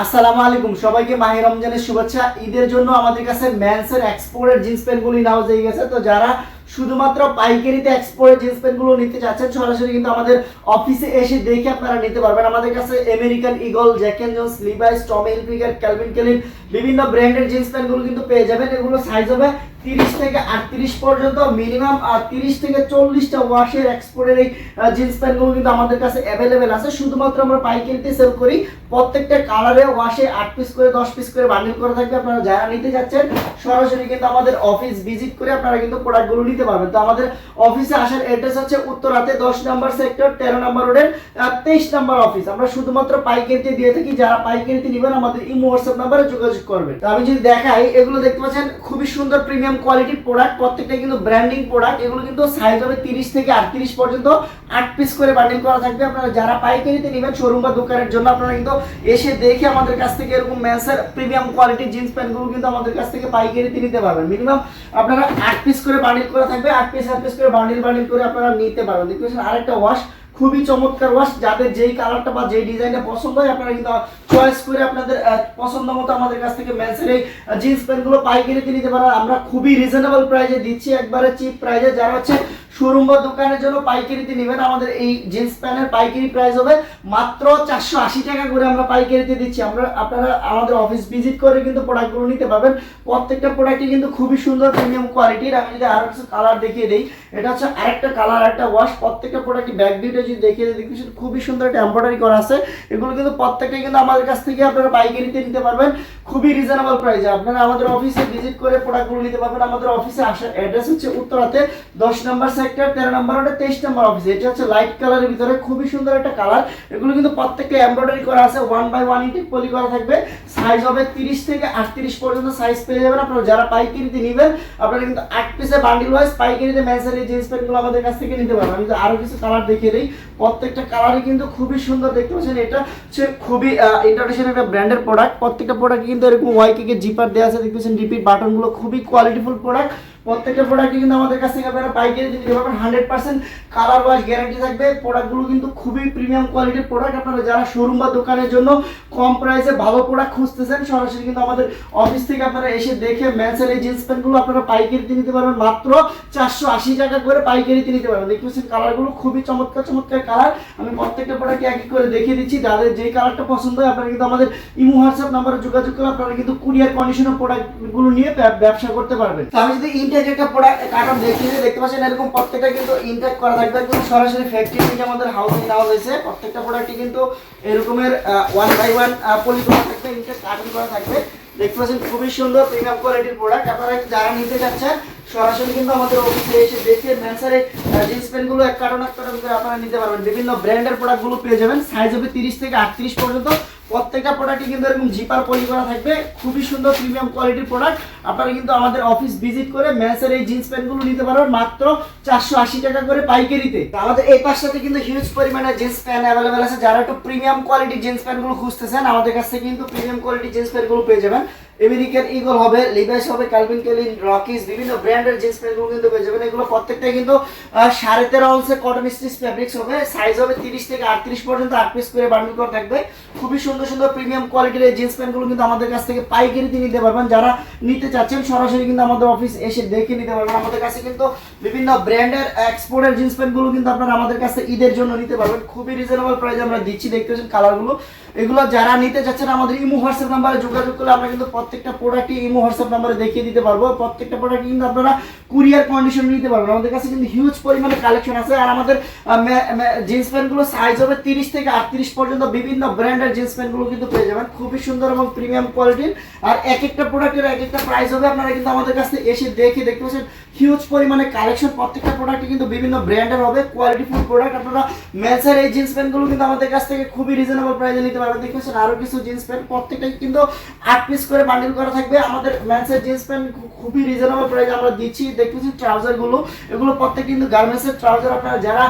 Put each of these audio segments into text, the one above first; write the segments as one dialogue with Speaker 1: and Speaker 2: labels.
Speaker 1: আসসালামু আলাইকুম সবাইকে মাহে রমজানের শুভেচ্ছা। ঈদের জন্য আমাদের কাছে মেন্সের এক্সপোর্টের জিন্স প্যান্টগুলি নাও হয়ে গেছে। তো যারা শুধুমাত্র পাইকারিতে এক্সপোর্টের জিন্স প্যান্টগুলো নিতে চাচ্ছেন সরাসরি কিন্তু আমাদের অফিসে এসে দেখে আপনারা নিতে পারবেন। আমাদের কাছে American Eagle, Jack and Jones, Levi's, Tommy Hilfiger, Calvin Klein বিভিন্ন ব্র্যান্ডের জিন্স প্যান্টগুলো কিন্তু পেয়ে যাবেন। এগুলো সাইজ হবে 30 থেকে 38 পর্যন্ত, মিনিমাম 30 থেকে 40টা ওয়াশের এক্সপোর্টের এই জিন্স প্যান্টগুলো কিন্তু আমাদের কাছে অ্যাভেলেবেল আছে। শুধুমাত্র আমরা পাইকারিতে সেল করি। প্রত্যেকটা কালারে ওয়াশে 8 পিস করে 10 পিস করে বান্ডিল করা থাকবে। আপনারা যারা নিতে যাচ্ছেন সরাসরি কিন্তু আমাদের অফিস ভিজিট করে আপনারা কিন্তু প্রোডাক্টগুলো নিতে পারবেন। তো আমাদের অফিসে আসার অ্যাড্রেস হচ্ছে উত্তরাতে 10 নম্বর সেক্টর 13 নম্বর রোডের 23 নম্বর অফিস। আমরা শুধুমাত্র পাইকারিতে দিয়ে থাকি। যারা পাইকারিতে নেবেন আমাদের ইমো হোয়াটসঅ্যাপ নম্বরে যোগাযোগ করবেন। তো আমি যদি দেখাই, এগুলো দেখতে পাচ্ছেন খুবই সুন্দর প্রিমিয়াম কোয়ালিটির প্রোডাক্ট, প্রত্যেকটা কিন্তু ব্র্যান্ডিং প্রোডাক্ট। এগুলো কিন্তু সাইজ হবে 30 থেকে 38 পর্যন্ত, 8 পিস করে বান্ডিল করা থাকবে। আপনারা যারা পাইকারিতে নেবেন শোরুম বা দোকানের জন্য আপনারা কিন্তু এসে দেখে আমাদের কাছ থেকে এরকম মেন্সের প্রিমিয়াম কোয়ালিটির জিন্স প্যান্টগুলো কিন্তু আমাদের কাছ থেকে পাইকারিতে নিতে পারবেন। মিনিমাম আপনারা 8 পিস করে বান্ডিল করা থাকবে, 8 পিস করে বান্ডিল করে আপনারা নিতে পারবেন। দেখতে পাচ্ছেন আরেকটা ওয়াশ, খুবই চমৎকার ওয়াশ। যাদের যেই কালারটা বা যেই ডিজাইনটা পছন্দ হয় আপনারা কিন্তু চয়েস করে আপনাদের পছন্দ মতো আমাদের কাছ থেকে মেন্সের এই জিন্স প্যান্টগুলো পাইকারিতে নিতে পারেন। আমরা খুবই রিজনেবল প্রাইসে দিচ্ছি, একবারে চিপ প্রাইসে। যারা হচ্ছে শোরুম বা দোকানের জন্য পাইকারিতে নেবেন আমাদের এই জিন্স প্যান্টের পাইকারি প্রাইস হবে মাত্র 480 টাকা করে আমরা পাইকারিতে দিচ্ছি। আপনারা আমাদের অফিস ভিজিট করে কিন্তু প্রোডাক্টগুলো নিতে পারবেন। প্রত্যেকটা প্রোডাক্টই কিন্তু খুবই সুন্দর প্রিমিয়াম কোয়ালিটির। আমি যদি আরো কিছু কালার দেখিয়ে দিই, এটা হচ্ছে আরেকটা কালার, একটা ওয়াশ। প্রত্যেকটা প্রোডাক্টই ব্যাক ভিউটা যদি দেখিয়ে দিই, দেখবেন খুবই সুন্দর একটা এমব্রয়ডারি করা আছে। এগুলো কিন্তু প্রত্যেকটাই কিন্তু আমাদের কাছ থেকে আপনারা পাইকারিতে নিতে পারবেন খুবই রিজনেবল প্রাইসে। আপনারা আমাদের অফিসে ভিজিট করে প্রোডাক্টগুলো নিতে পারবেন। আমাদের অফিসে আসার অ্যাড্রেস হচ্ছে উত্তরাতে 10 নম্বর সেক্টর 13 নম্বর রোডে 23 নম্বর অফিস। এটা হচ্ছে লাইট কালারের ভিতরে খুবই সুন্দর একটা কালার। এগুলো কিন্তু প্রত্যেকটা এমব্রয়ডারি করা আছে, 1 বাই 1 ইঞ্চি পলি করা থাকবে। সাইজ হবে 30 থেকে 38 পর্যন্ত সাইজ পেয়ে যাবেন। আপনারা যারা পাইকারিতে নেবেন আপনারা কিন্তু 8 পিসে বান্ডিল ওয়াইজ পাইকারিতে মেন্সের এই জিন্স প্যান্টগুলো আমাদের কাছ থেকে নিতে পারবেন। আমি আরো কিছু কালার দেখিয়ে দিই, প্রত্যেকটা কালারই কিন্তু খুবই সুন্দর। দেখতে পাচ্ছেন এটা হচ্ছে খুবই ইন্টারন্যাশনাল একটা ব্র্যান্ডের প্রোডাক্ট। প্রত্যেকটা প্রোডাক্ট কিন্তু এরকম ওয়াইকে জিপার দেওয়া আছে। দেখতে পাচ্ছেন রিপিট বাটনগুলো খুবই কোয়ালিটিফুল প্রোডাক্ট। প্রত্যেকটা প্রোডাক্টই কিন্তু আমাদের কাছ থেকে আপনারা পাইকারি দিতে পারবেন। 100% কালার ওয়াশ গ্যারান্টি থাকবে। প্রোডাক্টগুলো কিন্তু খুবই প্রিমিয়াম কোয়ালিটির প্রোডাক্ট। আপনারা যারা শোরুম বা দোকানের জন্য কম প্রাইসে ভালো প্রোডাক্ট খুঁজতেছেন সরাসরি কিন্তু আমাদের অফিস থেকে আপনারা এসে দেখে মেন্সের এই জিন্স প্যান্টগুলো আপনারা পাইকারিতে নিতে পারবেন মাত্র 480 টাকা করে পাইকারিতে নিতে পারবেন। দেখতে পাচ্ছেন কালারগুলো খুবই চমৎকার চমৎকার কালার। আমি প্রত্যেকটা প্রোডাক্ট এক এক করে দেখিয়ে দিচ্ছি। যাদের যেই কালারটা পছন্দ হয় আপনারা কিন্তু আমাদের ইমো হোয়াটসঅ্যাপ নাম্বারে যোগাযোগ করে আপনারা কিন্তু কুরিয়ার কন্ডিশনের প্রোডাক্টগুলো নিয়ে ব্যবসা করতে পারবেন। তো আমি যদি ইনটেক একটা প্রোডাক্ট কার্টন দেখিয়ে দেখতে পাচ্ছেন এরকম প্রত্যেকটা কিন্তু ইনটেক করা থাকবে, একদম সরাসরি ফ্যাক্টরি থেকে আমাদের হাউসে নেওয়া হয়েছে। প্রত্যেকটা প্রোডাক্টই কিন্তু এরকমের 1 বাই 1 পলি করা থাকবে, ইনটেক কার্টন করা থাকবে। দেখতে পাচ্ছেন খুবই সুন্দর প্রিমিয়াম কোয়ালিটির প্রোডাক্ট। আপনারা যারা নিতে যাচ্ছেন সরাসরি কিন্তু আমাদের অফিসে এসে দেখে মেন্সের জিন্স প্যান্টগুলো এক কার্টন করে আপনারা নিতে পারবেন। বিভিন্ন ব্র্যান্ডের প্রোডাক্টগুলো পেয়ে যাবেন। সাইজ হবে 30 থেকে 38 পর্যন্ত। প্রত্যেকটা প্রোডাক্টই কিন্তু এরকম জিপার পলি করা থাকবে, খুবই সুন্দর প্রিমিয়াম কোয়ালিটির প্রোডাক্ট। আপনারা কিন্তু আমাদের অফিস ভিজিট করে মেন্সের এই জিন্স প্যান্টগুলো নিতে পারবেন মাত্র 480 টাকা করে পাইকারিতে। আমাদের এই পাশটাতে কিন্তু হিউজ পরিমাণে জিন্স প্যান্ট অ্যাভেলেবেল আছে। যারা একটু প্রিমিয়াম কোয়ালিটির জিন্স প্যান্টগুলো খুঁজতেছেন আমাদের কাছ থেকে কিন্তু প্রিমিয়াম কোয়ালিটির জিন্স প্যান্টগুলো পেয়ে যাবেন। আমেরিকান ইগল হবে, লিভাইস হবে, ক্যালভিন ক্লাইন, রকিস, বিভিন্ন ব্র্যান্ডের জিন্স প্যান্টগুলো কিন্তু পেয়ে যাবেন। এগুলো প্রত্যেকটাই কিন্তু 13.5 আউন্সের কটন স্টিচ ফ্যাব্রিক্স হবে। সাইজ হবে 30 থেকে 38 পর্যন্ত, 8 পিস করে বান্ডিল করা থাকবে। খুবই সুন্দর সুন্দর প্রিমিয়াম কোয়ালিটির এই জিন্স প্যান্টগুলো কিন্তু আমাদের কাছ থেকে পাইকারিতে নিতে পারবেন। যারা নিতে চাচ্ছেন সরাসরি কিন্তু আমাদের অফিস এসে দেখে নিতে পারবেন। আমাদের কাছে কিন্তু বিভিন্ন ব্র্যান্ডের এক্সপোর্টের জিন্স প্যান্টগুলো কিন্তু আপনারা আমাদের কাছে ঈদের জন্য নিতে পারবেন খুবই রিজনেবল প্রাইসে আমরা দিচ্ছি। দেখতে পাচ্ছেন কালারগুলো। এগুলো যারা নিতে চাচ্ছেন আমাদের ইমো হোয়াটসঅ্যাপ নাম্বারে যোগাযোগ করলে আমরা কিন্তু প্রত্যেকটা প্রোডাক্টই ইমো হোয়াটসঅ্যাপ নাম্বারে দেখিয়ে দিতে পারবো। প্রত্যেকটা প্রোডাক্ট কিন্তু আপনারা কুরিয়ার কন্ডিশন নিতে পারবেন। আমাদের কাছে কিন্তু হিউজ পরিমাণে কালেকশন আছে। আর আমাদের জিন্স প্যান্টগুলো সাইজ হবে 30 থেকে 38 পর্যন্ত। বিভিন্ন ব্র্যান্ডের জিন্স প্যান্টগুলো কিন্তু পেয়ে যাবেন খুবই সুন্দর এবং প্রিমিয়াম কোয়ালিটির। আর এক একটা প্রোডাক্টের এক একটা প্রাইস হবে। আপনারা কিন্তু আমাদের কাছে এসে দেখে দেখতে পাচ্ছেন হিউজ পরিমাণে কালেকশন। প্রত্যেকটা প্রোডাক্টই কিন্তু বিভিন্ন ব্র্যান্ডের হবে, কোয়ালিটিফুল প্রোডাক্ট। আপনারা মেন্সের এই জিন্স প্যান্টগুলো কিন্তু আমাদের কাছ থেকে খুবই রিজনেবল প্রাইসে নিতে পারবেন। দেখতেছেন আরো কিছু জিন্স প্যান্ট, প্রত্যেকটাই কিন্তু 8 পিস করে বান্ডিল করা থাকবে। আমাদের মেন্সের জিন্স প্যান্ট খুবই রিজনেবল প্রাইসে আমরা দিচ্ছি। দেখতেছেন ট্রাউজার গুলো, এগুলো প্রত্যেক কিন্তু গার্মেন্টসের ট্রাউজার। আপনারা যারা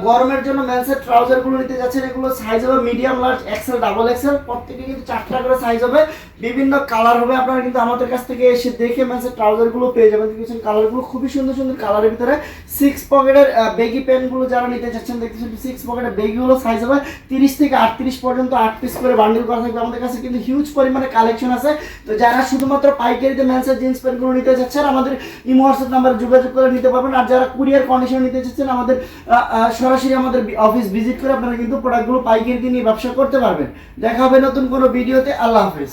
Speaker 1: গরমের জন্য মেন্সের ট্রাউজার গুলো নিতে যাচ্ছেন এগুলো সাইজ হবে medium, large, XL, double XL. প্রত্যেকে কিন্তু 4টা করে সাইজ হবে। বিভিন্ন কালার হবে, আপনারা কিন্তু আমাদের কাছ থেকে এসে দেখে মেন্সের ট্রাউজারগুলো পেয়ে যাবেন। দেখছেন কালারগুলো খুবই সুন্দর সুন্দর কালারের ভিতরে। 6 পকেটের বেগি প্যান্টগুলো যারা নিতে চাচ্ছেন দেখতেছেন 6 পকেটের বেগিগুলো সাইজ হবে 30 থেকে 38 পর্যন্ত 8 পিস করে বান্ডিল করা থাকবে। আমাদের কাছে কিন্তু হিউজ পরিমাণে কালেকশন আছে। তো যারা শুধুমাত্র পাইকারিতে মেন্সের জিন্স প্যান্টগুলো নিতে চাচ্ছেন আমাদের ইমো হোয়াটসঅ্যাপ নাম্বারে যোগাযোগ করে নিতে পারবেন। আর যারা কুরিয়ার কন্ডিশন নিতে চাচ্ছেন আমাদের সরাসরি আমাদের অফিস ভিজিট করে আপনারা কিন্তু প্রোডাক্টগুলো পাইকারিতে নিয়ে ব্যবসা করতে পারবেন। দেখা হবে নতুন কোনো ভিডিওতে। আল্লাহ হাফেজ।